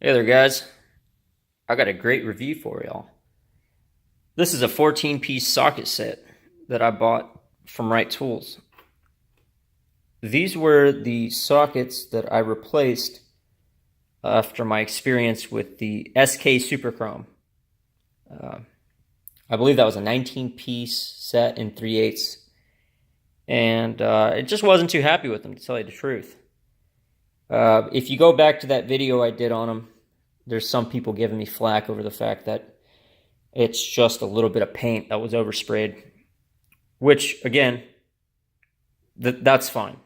Hey there, guys. I got a great review for y'all. This is a 14-piece socket set that I bought from Wright Tools. These were the sockets that I replaced after my experience with the SK Superchrome. I believe that was a 19-piece set in 3/8, and it just wasn't too happy with them, to tell you the truth. If you go back to that video I did on them, there's some people giving me flack over the fact that it's just a little bit of paint that was oversprayed, which, again, that's fine.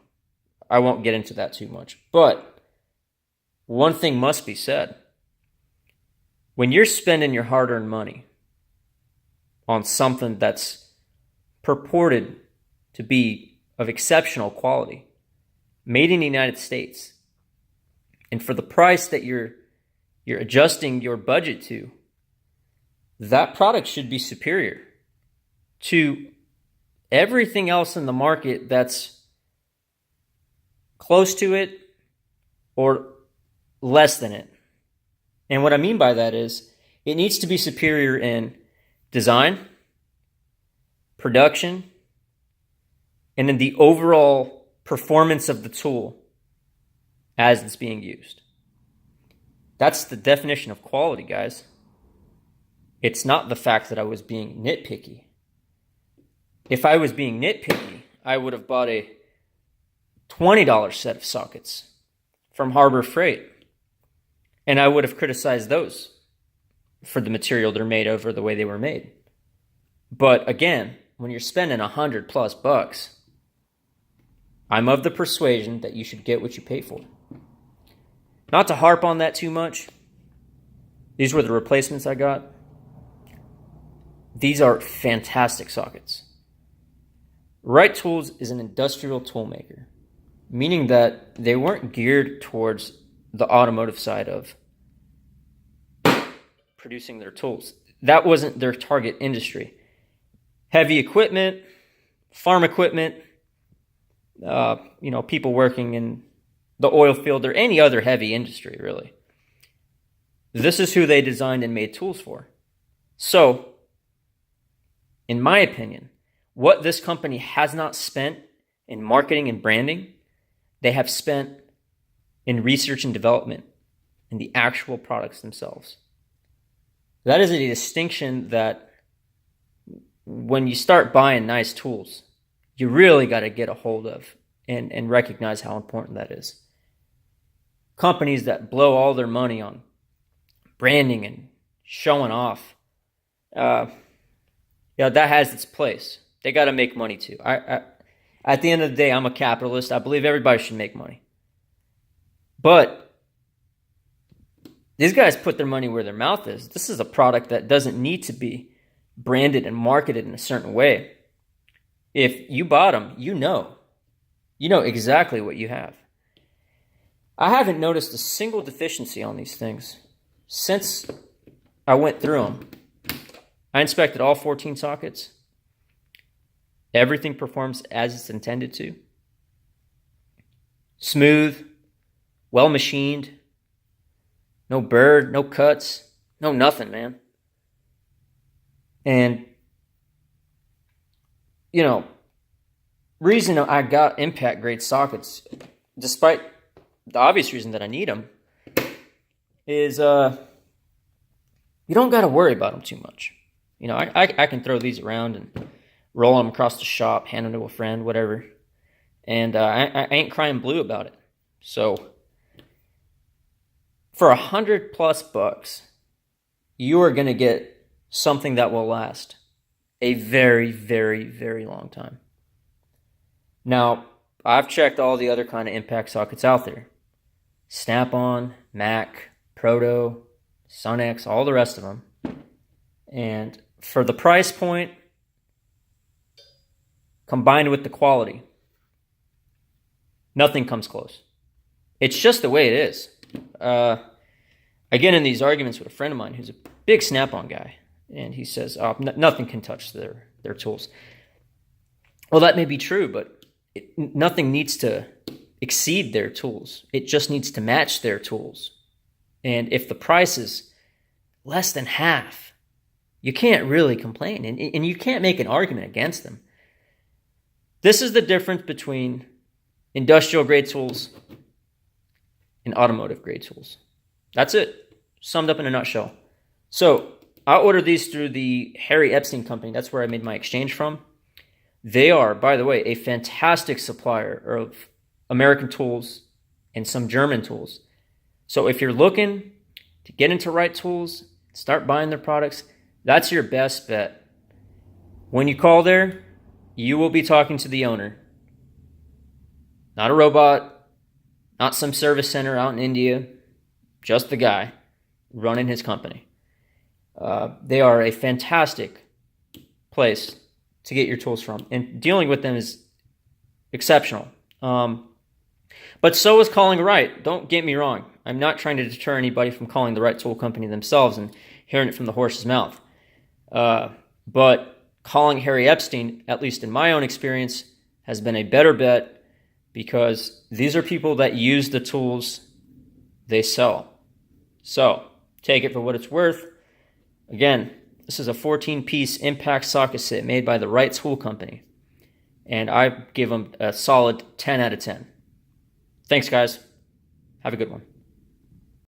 I won't get into that too much. But one thing must be said. When you're spending your hard-earned money on something that's purported to be of exceptional quality, made in the United States, and for the price that you're adjusting your budget to, that product should be superior to everything else in the market that's close to it or less than it. And what I mean by that is it needs to be superior in design, production, and in the overall performance of the tool as it's being used. That's the definition of quality, guys. It's not the fact that I was being nitpicky. If I was being nitpicky, I would have bought a $20 set of sockets from Harbor Freight, and I would have criticized those for the material they're made of or the way they were made. But again, when you're spending $100+ I'm of the persuasion that you should get what you pay for. Not to harp on that too much, these were the replacements I got. These are fantastic sockets. Wright Tools is an industrial tool maker, meaning that they weren't geared towards the automotive side of producing their tools. That wasn't their target industry. Heavy equipment, farm equipment, people working in the oil field or any other heavy industry, really. This is who they designed and made tools for. So, in my opinion, what this company has not spent in marketing and branding, they have spent in research and development in the actual products themselves. That is a distinction that when you start buying nice tools, you really got to get a hold of and recognize how important that is. Companies that blow all their money on branding and showing off, that has its place. They got to make money too. At the end of the day, I'm a capitalist. I believe everybody should make money. But these guys put their money where their mouth is. This is a product that doesn't need to be branded and marketed in a certain way. If you bought them, you know exactly what you have. I haven't noticed a single deficiency on these things since I went through them. I inspected all 14 sockets. Everything performs as it's intended to. Smooth, well machined, no burr, no cuts, no nothing, man. And, reason I got impact grade sockets, despite the obvious reason that I need them, is you don't got to worry about them too much. I can throw these around and roll them across the shop, hand them to a friend, whatever. And I ain't crying blue about it. So for $100+, you are going to get something that will last a very, very, very long time. Now, I've checked all the other kind of impact sockets out there. Snap-on, Mac, Proto, Sunex, all the rest of them. And for the price point, combined with the quality, nothing comes close. It's just the way it is. I get in these arguments with a friend of mine who's a big Snap-on guy, and he says, nothing can touch their tools. Well, that may be true, but nothing needs to exceed their tools. It just needs to match their tools. And if the price is less than half, you can't really complain, and you can't make an argument against them. This is the difference between industrial grade tools and automotive grade tools. That's it, summed up in a nutshell. So I ordered these through the Harry Epstein company. That's where I made my exchange from. They are, by the way, a fantastic supplier of American tools and some German tools. So if you're looking to get into Wright tools, start buying their products, that's your best bet. When you call there, you will be talking to the owner. Not a robot, not some service center out in India, just the guy running his company. They are a fantastic place to get your tools from, and dealing with them is exceptional. But so is calling Wright. Don't get me wrong. I'm not trying to deter anybody from calling the Wright tool company themselves and hearing it from the horse's mouth. But calling Harry Epstein, at least in my own experience, has been a better bet because these are people that use the tools they sell. So take it for what it's worth. Again, this is a 14-piece impact socket set made by the Wright Tool Company, and I give them a solid 10 out of 10. Thanks, guys. Have a good one.